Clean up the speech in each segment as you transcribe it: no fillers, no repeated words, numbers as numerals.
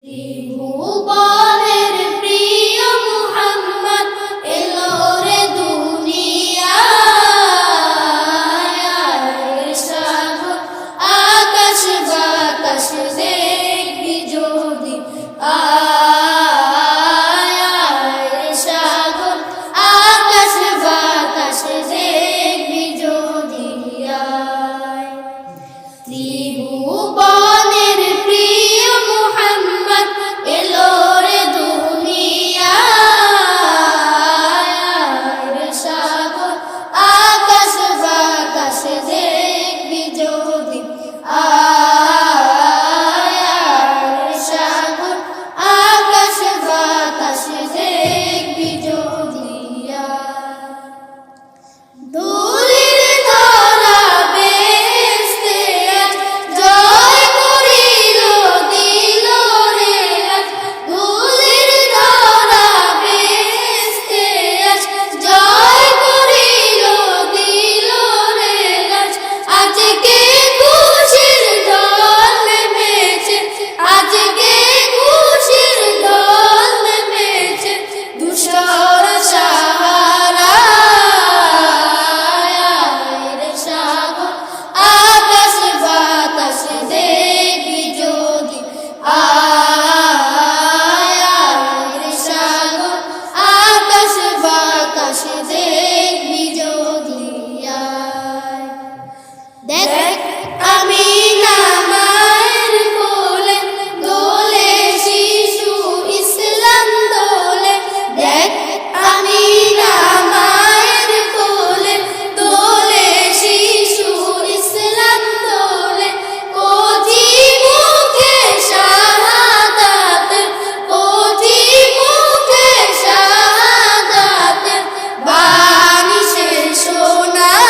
ত্রিভুবনের প্রিয় মুহাম্মদ এলো রে দুনিয়ায়, সাগর আকাশ বাতাস দেখবি যদি সাগর আকাশ বাতাস দেখবি যদি ত্রিভুবনের প্রিয় মুহাম্মদ এলো রে দুনিয়ায়, সাগর আকাশ বাতাস দেখবি যদি সাগর আকাশ বাতাস দেখবি যদি ধুলির ধরা বেহেশতে আজ জয় করিল দিল রে আজ, ধুলির ধরা বেহেশতে আজ জয় করিল দিল রে আজ। আজকে খুশির ঢল নেমেছে, আজকে খুশির ঢল নেমেছে ধূসর সাহারায়, সাগর আকাশ বাতাস দেখবি যদি সাগর আকাশ বাতাস দেখবি যদি দেখ আমিনা মায়ের কোলে দোলে শিশু ইসলাম দোলে, দেখ আমিনা মায়ের কোলে দোলে শিশু ইসলাম দোলে। কচি মুখে শাহাদাতের, কচি মুখে শাহাদাতের বাণী সে শোনায়,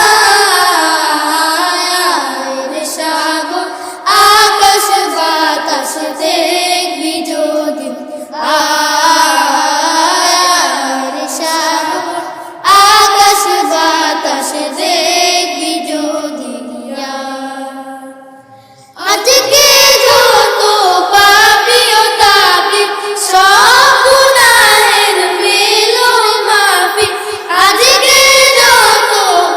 সাগর আকাশ বাতাস দেখবি যদি সাগর আকাশ বাতাস দেখবি যদি আজকে যত পাপী ও তাপী সব গুনাহের পেল মাফি, আজকে যত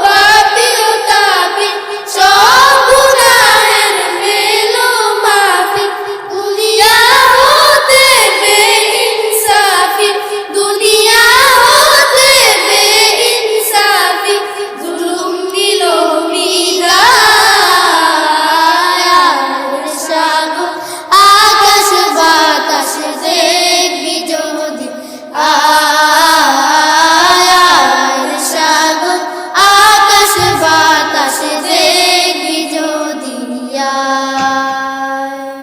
পাপী ও তাপী সব গুনাহের পেল মাফি। দুনিয়া হতে বেইনসাফি, দুনিয়া হতে বেইনসাফি জুলুম দিল বিদায়, সাগর আকাশ বাতাস দেখবি যদি